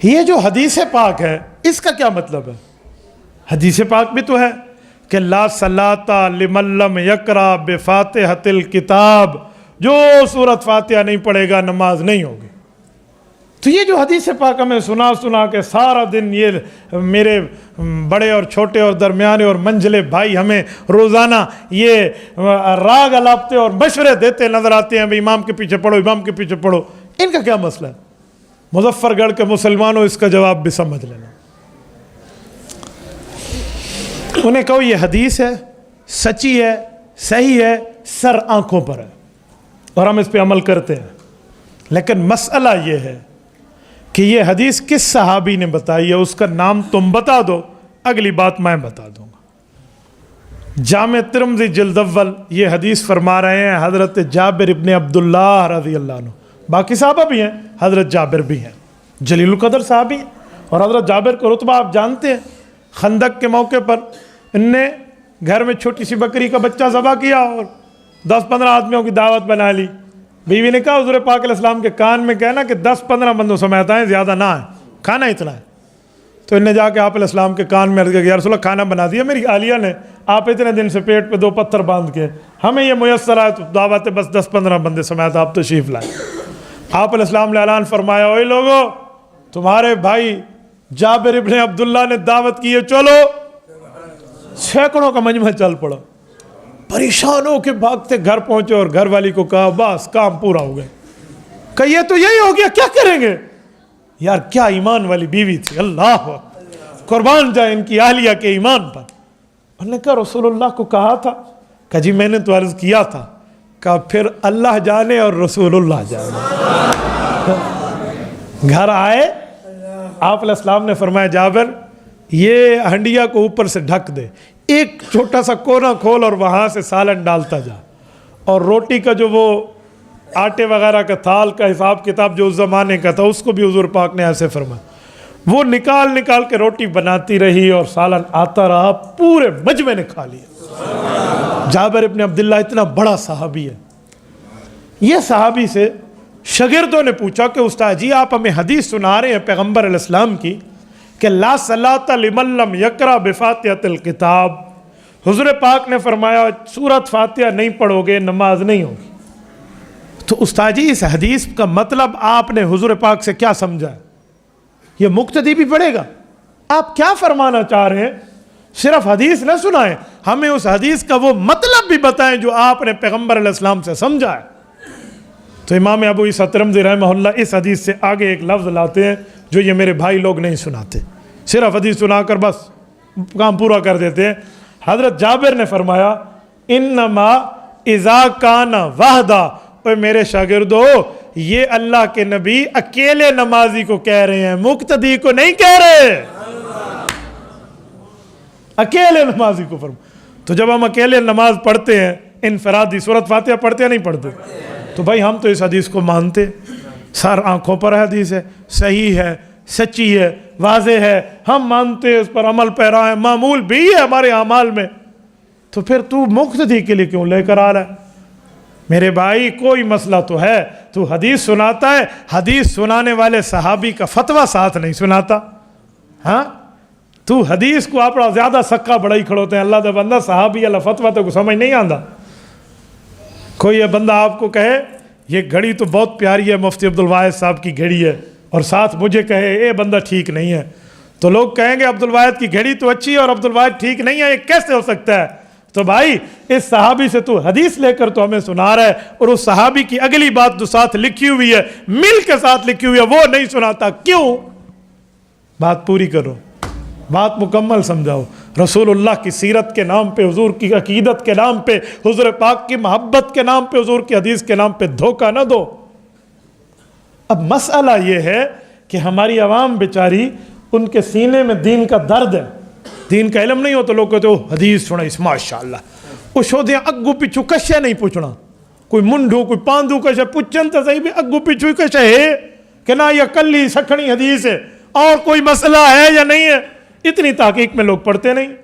یہ جو حدیث پاک ہے اس کا کیا مطلب ہے؟ حدیث پاک بھی تو ہے کہ لا صلاۃ لمن لم یقرأ بفاتحۃ الکتاب، جو سورۃ فاتحہ نہیں پڑھے گا نماز نہیں ہوگی۔ تو یہ جو حدیث پاک ہمیں سنا کے سارا دن یہ میرے بڑے اور چھوٹے اور درمیانے اور منجلے بھائی ہمیں روزانہ یہ راگ الاپتے اور مشورے دیتے نظر آتے ہیں، بھئی امام کے پیچھے پڑھو، امام کے پیچھے پڑھو، ان کا کیا مسئلہ ہے؟ مظفر گڑھ کے مسلمانوں اس کا جواب بھی سمجھ لینا۔ انہیں کہو یہ حدیث ہے، سچی ہے، صحیح ہے، سر آنکھوں پر ہے اور ہم اس پہ عمل کرتے ہیں، لیکن مسئلہ یہ ہے کہ یہ حدیث کس صحابی نے بتائی ہے، اس کا نام تم بتا دو، اگلی بات میں بتا دوں گا۔ جامع ترمذی جلد اول یہ حدیث فرما رہے ہیں حضرت جابر ابن عبداللہ رضی اللہ عنہ، باقی صحابہ بھی ہیں، حضرت جابر بھی ہیں، جلیل القدر صحابی ہیں، اور حضرت جابر کا رتبہ آپ جانتے ہیں۔ خندق کے موقع پر ان نے گھر میں چھوٹی سی بکری کا بچہ ذبح کیا اور 10-15 آدمیوں کی دعوت بنا لی۔ بیوی نے کہا حضور پاک علیہ السلام کے کان میں کہنا کہ 10-15 بندوں سمیت آئیں، زیادہ نہ آئیں، کھانا اتنا ہے۔ تو ان نے جا کے آپ علیہ السلام کے کان میں عرض کیا، یا رسول اللہ کھانا بنا دیا میری اہلیہ نے، آپ اتنے دن سے پیٹ پہ 2 پتھر باندھ کے، ہمیں یہ میسر ہے تو دعوت ہے، بس 10-15 بندے سمیت آپ تشریف لائیں۔ آپ علیہ السلام نے اعلان فرمایا، اوے لوگو، تمہارے بھائی جابر ابن عبداللہ نے دعوت کی ہے، چلو۔ سینکڑوں کا مجمع چل پڑا، پریشان ہو کے بھاگتے گھر پہنچے اور گھر والی کو کہا بس کام پورا ہو گیا۔ کہ یہ تو یہی ہو گیا، کیا کریں گے؟ یار کیا ایمان والی بیوی تھی، اللہ قربان جائے ان کی اہلیہ کے ایمان پر۔ انہوں نے کہا رسول اللہ کو کہا تھا؟ کہ جی میں نے تو عرض کیا تھا۔ کہا پھر اللہ جانے اور رسول اللہ جانے۔ گھر آئے، آپ علیہ السلام نے فرمایا جابر یہ ہنڈیا کو اوپر سے ڈھک دے، ایک چھوٹا سا کونا کھول اور وہاں سے سالن ڈالتا جا، اور روٹی کا جو وہ آٹے وغیرہ کا تھال کا حساب کتاب جو اس زمانے کا تھا اس کو بھی حضور پاک نے ایسے فرمایا۔ وہ نکال کے روٹی بناتی رہی اور سالن آتا رہا، پورے مجمع نے کھا لیا۔ جابر ابن عبداللہ اتنا بڑا صحابی ہے۔ یہ صحابی سے شاگردوں نے پوچھا کہ استاد جی آپ ہمیں حدیث سنا رہے ہیں پیغمبر علیہ السلام کی کہ لا صلاۃ لمن لم یقرأ بفاتحۃ الکتاب، حضور پاک نے فرمایا سورۃ فاتحہ نہیں پڑھو گے نماز نہیں ہوگی۔ تو استاد جی اس حدیث کا مطلب آپ نے حضور پاک سے کیا سمجھا ہے؟ یہ مقتدی بھی پڑھے گا؟ آپ کیا فرمانا چاہ رہے ہیں؟ صرف حدیث نہ سنائیں، ہمیں اس حدیث کا وہ مطلب بھی بتائیں جو آپ نے پیغمبر علیہ السلام سے سمجھا ہے۔ تو امام ابو عیسیٰ ترمذی رحمہ اللہ اس حدیث سے آگے ایک لفظ لاتے ہیں جو یہ میرے بھائی لوگ نہیں سناتے، صرف حدیث سنا کر بس کام پورا کر دیتے ہیں۔ حضرت جابر نے فرمایا انما اذا کان وحدہ، اے میرے شاگردو یہ اللہ کے نبی اکیلے نمازی کو کہہ رہے ہیں، مقتدی کو نہیں کہہ رہے، اکیلے نمازی کو فرمایا۔ تو جب ہم اکیلے نماز پڑھتے ہیں انفرادی سورۃ فاتحہ پڑھتے ہیں نہیں پڑھتے؟ تو بھائی ہم تو اس حدیث کو مانتے، سر آنکھوں پر حدیث ہے، صحیح ہے، سچی ہے، واضح ہے، ہم مانتے اس پر عمل پیرا ہے، معمول بھی ہے ہمارے اعمال میں، تو پھر تو مقتدی کے لیے کیوں لے کر آ رہا ہے؟ میرے بھائی کوئی مسئلہ تو ہے، تو حدیث سناتا ہے، حدیث سنانے والے صحابی کا فتویٰ ساتھ نہیں سناتا۔ ہاں تو حدیث کو اپنا زیادہ سکا بڑا ہی کھڑوتے ہیں، اللہ دا بندہ صحابی اللہ فتویٰ تو کو سمجھ نہیں آندا۔ کوئی یہ بندہ آپ کو کہے یہ گھڑی تو بہت پیاری ہے، مفتی عبدالواحد صاحب کی گھڑی ہے، اور ساتھ مجھے کہے اے بندہ ٹھیک نہیں ہے، تو لوگ کہیں گے عبدالواحد کی گھڑی تو اچھی ہے اور عبدالواحد ٹھیک نہیں ہے، یہ کیسے ہو سکتا ہے؟ تو بھائی اس صحابی سے تو حدیث لے کر تو ہمیں سنا رہا ہے، اور اس صحابی کی اگلی بات جو ساتھ لکھی ہوئی ہے، مل کے ساتھ لکھی ہوئی ہے، وہ نہیں سناتا، کیوں؟ بات پوری کرو، بات مکمل سمجھاؤ۔ رسول اللہ کی سیرت کے نام پہ، حضور کی عقیدت کے نام پہ، حضور پاک کی محبت کے نام پہ، حضور کی حدیث کے نام پہ دھوکہ نہ دو۔ اب مسئلہ یہ ہے کہ ہماری عوام بیچاری ان کے سینے میں دین کا درد ہے، دین کا علم نہیں ہو تو لوگ کہتے ہو حدیث سنا اس ماشاءاللہ، وہ شودیاں اگو پیچھو کشے نہیں پوچھنا، کوئی منڈو کوئی پاندو کشے پوچھن تو صحیح بھی اگو پیچھو کشے ہے کہ نہ یہ کلی سکھنی حدیث ہے اور کوئی مسئلہ ہے یا نہیں ہے، اتنی تحقیق میں لوگ پڑھتے نہیں۔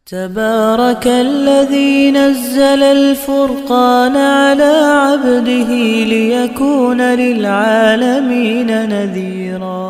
تبارك الذي نزل الفرقان على عبده ليكون للعالمين نذيرا